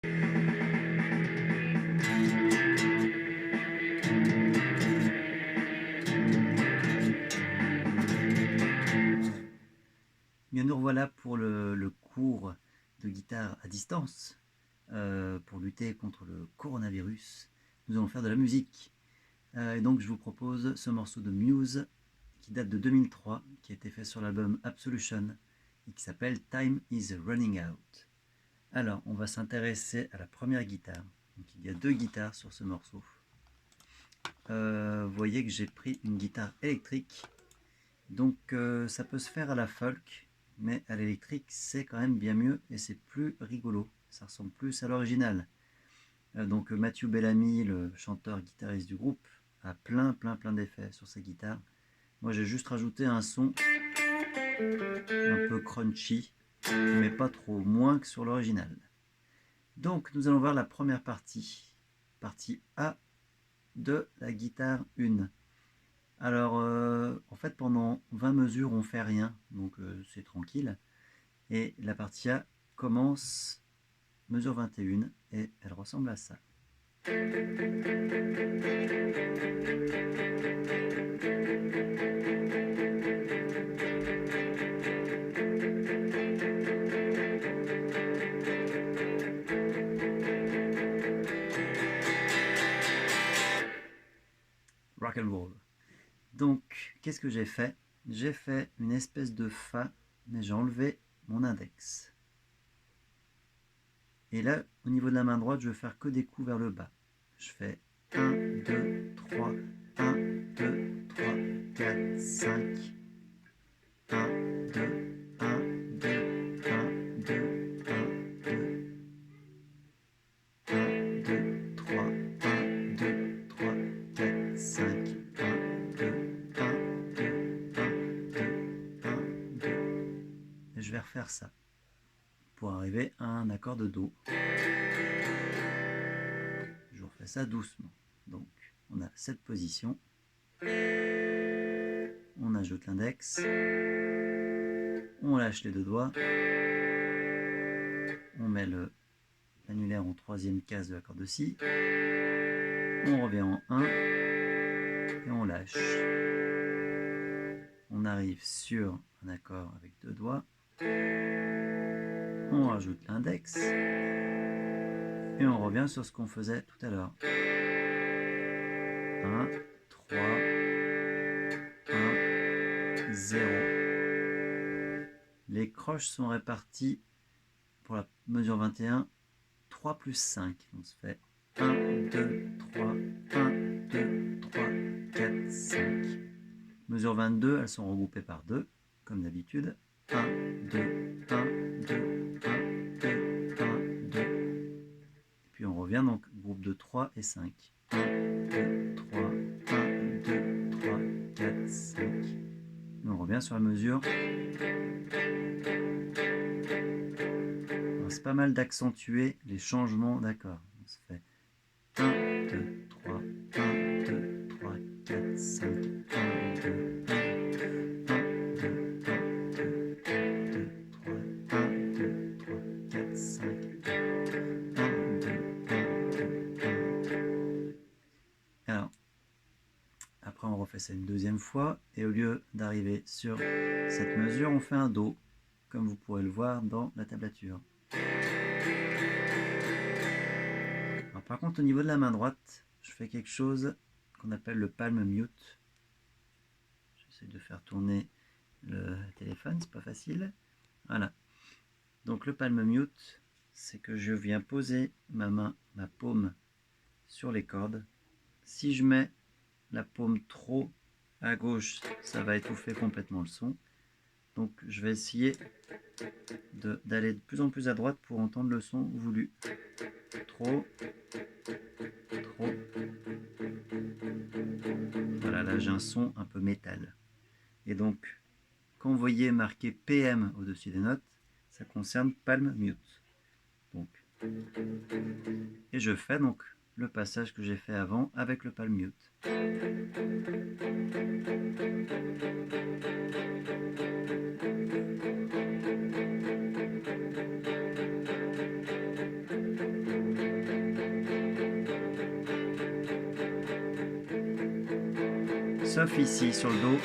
Bien, nous revoilà pour le cours de guitare à distance pour lutter contre le coronavirus. Nous allons faire de la musique. Et donc je vous propose ce morceau de Muse qui date de 2003, qui a été fait sur l'album Absolution et qui s'appelle Time is Running Out. Alors, on va s'intéresser à la première guitare. Donc, il y a deux guitares sur ce morceau. Vous voyez que j'ai pris une guitare électrique. Donc ça peut se faire à la folk, mais à l'électrique c'est quand même bien mieux et c'est plus rigolo. Ça ressemble plus à l'original. Donc Matthew Bellamy, le chanteur-guitariste du groupe, a plein d'effets sur sa guitare. Moi j'ai juste rajouté un son un peu crunchy, mais pas trop, moins que sur l'original. Donc nous allons voir la première partie, partie A de la guitare 1. Alors en fait pendant 20 mesures on fait rien, donc c'est tranquille. Et la partie A commence mesure 21 et elle ressemble à ça. Rock and roll. Donc, qu'est-ce que j'ai fait? J'ai fait une espèce de Fa, mais j'ai enlevé mon index. Et là, au niveau de la main droite, je vais faire que des coups vers le bas. Je fais 1, 2, 3, 1, 2, 3, 4, 5. 1, 2, 1, 2, 1, 2, 1, 2. 1, 2, 3, 1, 2, 3, 4, 5. 1, 2, 1, 2, 1, 2, 1, 2. Et je vais refaire ça pour arriver à un accord de Do. Je refais ça doucement. Donc, on a cette position. On ajoute l'index. On lâche les deux doigts. On met l'annulaire en troisième case de l'accord de Si. On revient en 1. Et on lâche. On arrive sur un accord avec deux doigts. On rajoute l'index. Et on revient sur ce qu'on faisait tout à l'heure. 1, 3, 1, 0. Les croches sont réparties pour la mesure 21, 3 plus 5. On se fait 1, 2, 3, 1, 2, 3, 4, 5. Mesure 22, elles sont regroupées par 2, comme d'habitude. 1, 2, 1, 2, 1, 2, 1, 2. Puis on revient donc groupe de 3 et 5. 1, 2, 3, 1, 2, 3, 4, 5. Et on revient sur la mesure. C'est pas mal d'accentuer les changements d'accords. On se fait 1, 2, 3, 1, 2, 3, 4, 5, 1, 2, 1, 2, 1, 2, 2, 3, 1, 2, 3, 4, 5, 1, 2, 1, 2, 1. Alors, après on refait ça une deuxième fois, et au lieu d'arriver sur cette mesure, on fait un Do, comme vous pourrez le voir dans la tablature. Alors, par contre, au niveau de la main droite, je fais quelque chose qu'on appelle le palm mute. J'essaie de faire tourner le téléphone, c'est pas facile. Voilà. Donc le palm mute, c'est que je viens poser ma paume sur les cordes. Si je mets la paume trop à gauche, ça va étouffer complètement le son. Donc je vais essayer d'aller de plus en plus à droite pour entendre le son voulu. Trop. Voilà, là j'ai un son un peu métal. Et donc, quand vous voyez marqué PM au-dessus des notes, ça concerne palm mute. Donc, et je fais donc le passage que j'ai fait avant avec le palm mute. sauf ici sur le dos.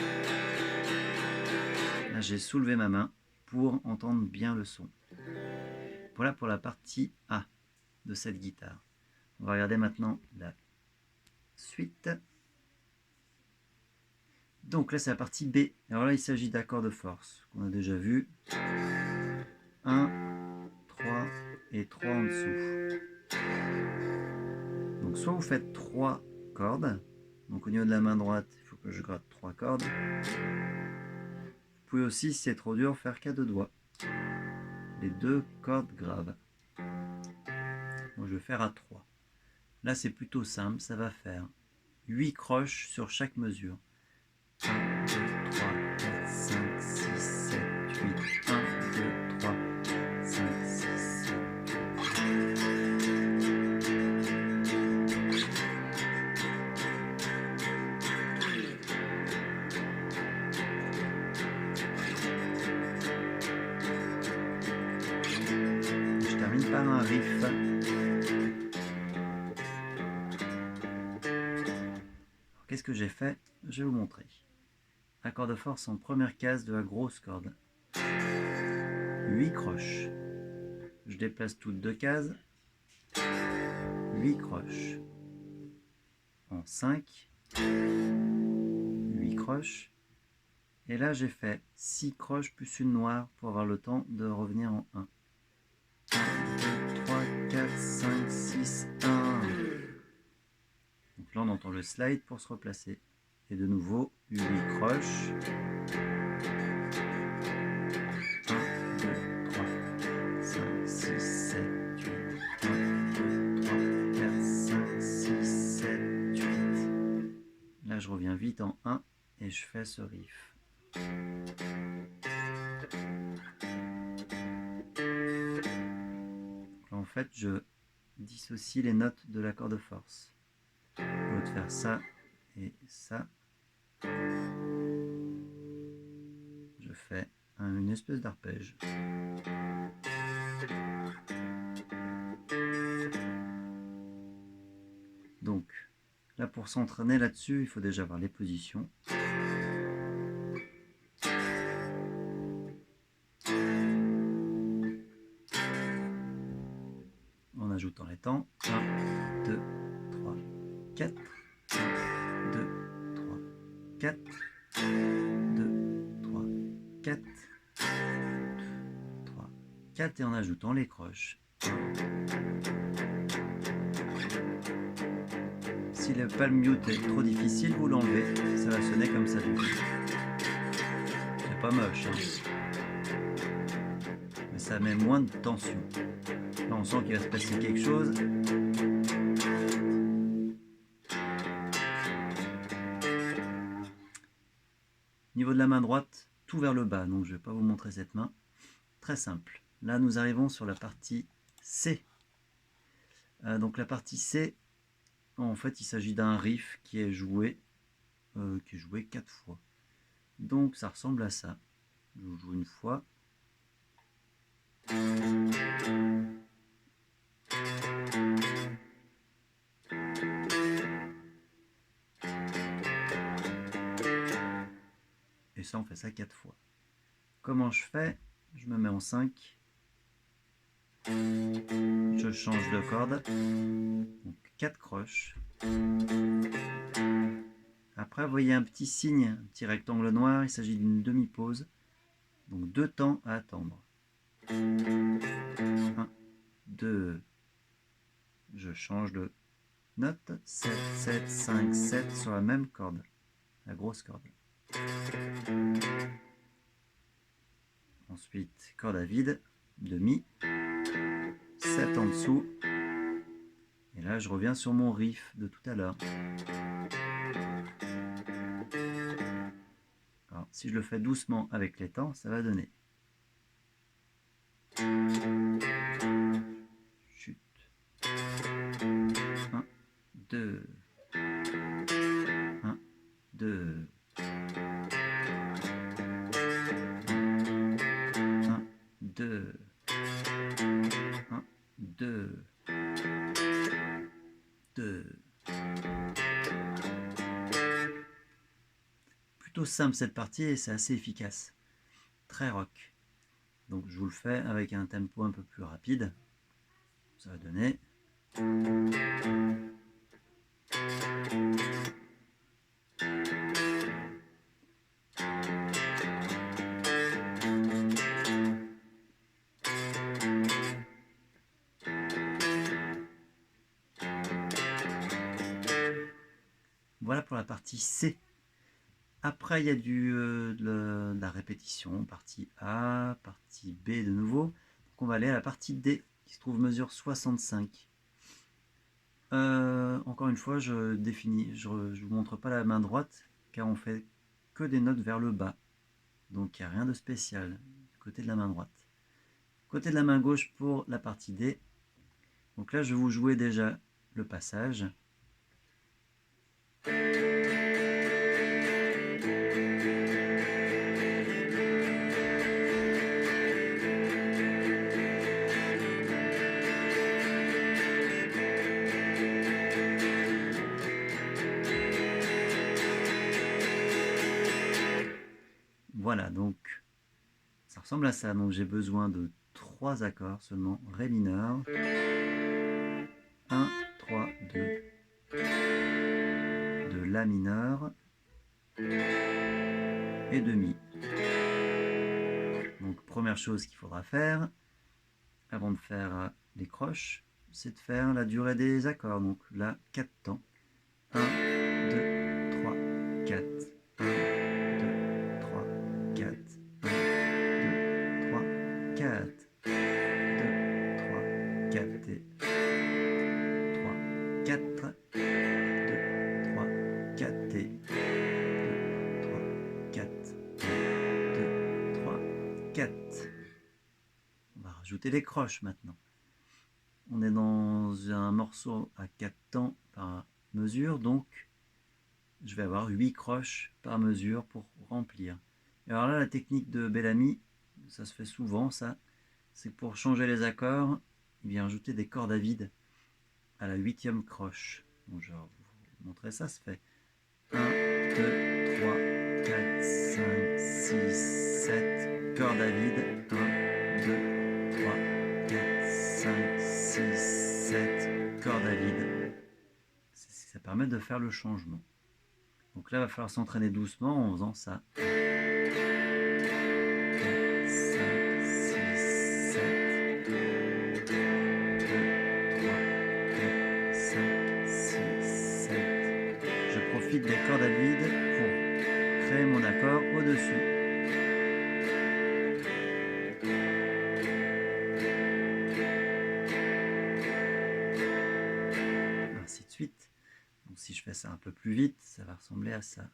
Là, j'ai soulevé ma main pour entendre bien le son. Voilà pour la partie A de cette guitare. On va regarder maintenant la suite. Donc là, c'est la partie B. Alors là, il s'agit d'accords de force qu'on a déjà vu. 1, 3 et 3 en dessous. Donc soit vous faites 3 cordes. Donc au niveau de la main droite, il faut que je gratte 3 cordes. Vous pouvez aussi, si c'est trop dur, faire qu'à 2 doigts. Les 2 cordes graves. Donc je vais faire à 3. Là, c'est plutôt simple. Ça va faire 8 croches sur chaque mesure. 1, 2, 3, 4, 5, 6, 7, 8. 1, 2, 3, 5, 6, 7, 8. Je termine par un riff. Qu'est-ce que j'ai fait? Je vais vous montrer. Accord de force en première case de la grosse corde. 8 croches. Je déplace toutes 2 cases. 8 croches. En 5. 8 croches. Et là, j'ai fait 6 croches plus une noire pour avoir le temps de revenir en 1. 1, 2, 3, 4, 5, 6, 1. Donc là, on entend le slide pour se replacer. Et de nouveau, 8 croches. 1, 2, 3, 5, 6, 7, 8. 1, 2, 3, 4, 5, 6, 7, 8. Là, je reviens vite en 1 et je fais ce riff. En fait, je dissocie les notes de l'accord de force. Au lieu de faire ça et ça, je fais une espèce d'arpège. Donc, là pour s'entraîner là-dessus, il faut déjà avoir les positions. En ajoutant les temps. 1, 2, 3, 4. 1, 2, 3, 4. 2, 3, 4. 3, 4 et en ajoutant les croches. Si le palm mute est trop difficile, vous l'enlevez, ça va sonner comme ça. C'est pas moche, hein. Mais ça met moins de tension. Là, on sent qu'il va se passer quelque chose. Niveau de la main droite, tout vers le bas, donc je ne vais pas vous montrer cette main. Très simple. Là, nous arrivons sur la partie C. Donc la partie C, en fait, il s'agit d'un riff qui est joué 4 fois. Donc ça ressemble à ça. Je vous joue une fois. Et ça, on fait ça 4 fois. Comment je fais? Je me mets en 5. Je change de corde. Donc 4 croches. Après, vous voyez un petit signe, un petit rectangle noir. Il s'agit d'une demi-pause. Donc 2 temps à attendre. 1, 2. Je change de note. 7, 7, 5, 7 sur la même corde. La grosse corde. Ensuite, corde à vide, demi, 7 en dessous. Et là, je reviens sur mon riff de tout à l'heure. Alors, si je le fais doucement avec les temps, ça va donner. Chute. 1, 2. 1, 2. 1, 2. 1, 2. 2. simple cette partie et c'est assez efficace. Très rock. Donc je vous le fais avec un tempo un peu plus rapide. Ça va donner... Voilà pour la partie C. Après, il y a de la répétition, partie A, partie B de nouveau. Donc on va aller à la partie D, qui se trouve mesure 65. Encore une fois, je vous montre pas la main droite, car on fait que des notes vers le bas. Donc il n'y a rien de spécial côté de la main droite. Côté de la main gauche pour la partie D. Donc là, je vais vous jouer déjà le passage. Voilà, donc ça ressemble à ça. Donc j'ai besoin de 3 accords seulement. Ré mineur. 1, 3, 2. De La mineur. Et de Mi. Donc première chose qu'il faudra faire, avant de faire les croches, c'est de faire la durée des accords. Donc là, 4 temps. 1, 2, 3, 4. 1, 2, 3, 4. 1, 2, 3, 4. 2, 3, 4 et 3, 4. 2, 3, 4 et 2, 3, 4. 2, 3, 4. On va rajouter les croches maintenant. On est dans un morceau à 4 temps par mesure, donc je vais avoir 8 croches par mesure pour remplir. Et alors là, la technique de Bellamy, ça se fait souvent, ça, c'est pour changer les accords, il vient ajouter des cordes à vide à la 8e croche. Donc je vais vous montrer ça, se fait 1, 2, 3, 4, 5, 6, 7, cordes à vide, 1, 2, 3, 4, 5, 6, 7, cordes à vide. Ça permet de faire le changement. Donc là, il va falloir s'entraîner doucement en faisant ça. 4, 5, 6, 7, 2, 3, 4, 5, 6, 7. Je profite des cordes à vide pour créer mon accord au-dessus. Ainsi de suite. Donc si je fais ça un peu plus vite, ça va ressembler à ça.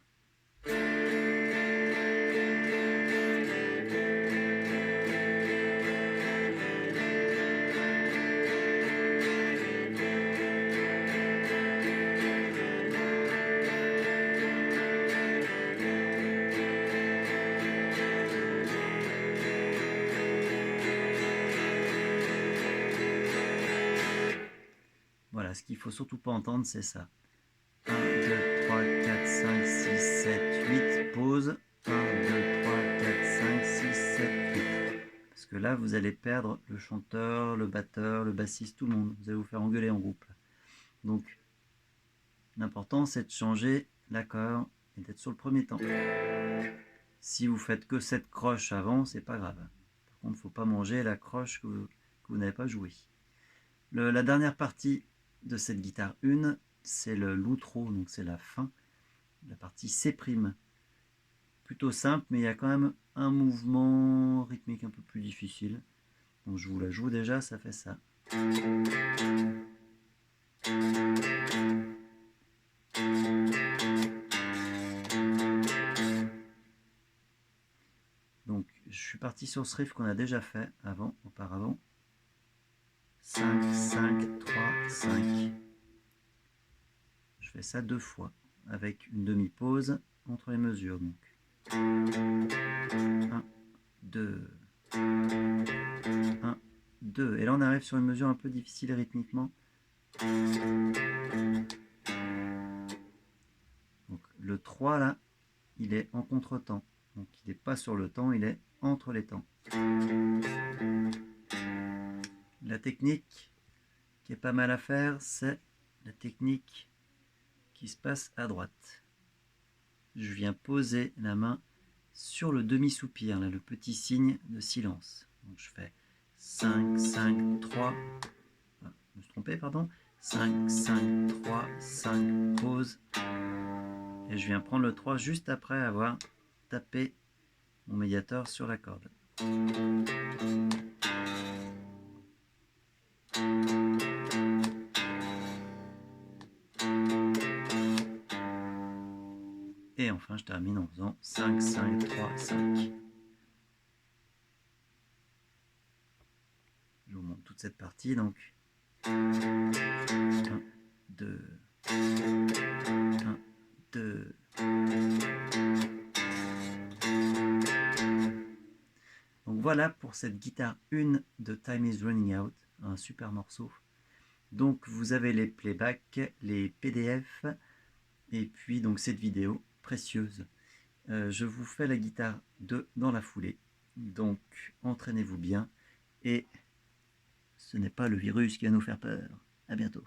Voilà, ce qu'il ne faut surtout pas entendre, c'est ça. 1, 2, 3, 4, 5, 6, 7, 8, pause. 1, 2, 3, 4, 5, 6, 7, 8. Parce que là, vous allez perdre le chanteur, le batteur, le bassiste, tout le monde. Vous allez vous faire engueuler en groupe. Donc, l'important, c'est de changer l'accord et d'être sur le premier temps. Si vous faites que cette croche avant, c'est pas grave. Par contre, il ne faut pas manger la croche que vous n'avez pas jouée. La dernière partie de cette guitare 1, c'est l'outro, donc c'est la fin, la partie C'. Plutôt simple, mais il y a quand même un mouvement rythmique un peu plus difficile. Donc je vous la joue déjà, ça fait ça. Donc je suis parti sur ce riff qu'on a déjà fait auparavant. 5, 5, 3, 5. Je fais ça 2 fois, avec une demi-pause entre les mesures. Donc 1, 2, 1, 2. Et là on arrive sur une mesure un peu difficile rythmiquement. Donc le 3 là, il est en contre-temps. Donc il n'est pas sur le temps, il est entre les temps. La technique qui est pas mal à faire, c'est la technique qui se passe à droite. Je viens poser la main sur le demi-soupir, là, le petit signe de silence. Donc je fais 5, 5, 3. Ah, je me suis trompé, pardon. 5, 5, 3, 5, pause. Et je viens prendre le 3 juste après avoir tapé mon médiator sur la corde. Et enfin, je termine en faisant 5, 5, 3, 5. Je vous montre toute cette partie, donc 1, 2, 1, 2. Donc voilà pour cette guitare 1 de Time is Running Out, un super morceau. Donc vous avez les playbacks, les PDF, et puis donc cette vidéo précieuse. Je vous fais la guitare 2 dans la foulée. Donc entraînez-vous bien et ce n'est pas le virus qui va nous faire peur. À bientôt.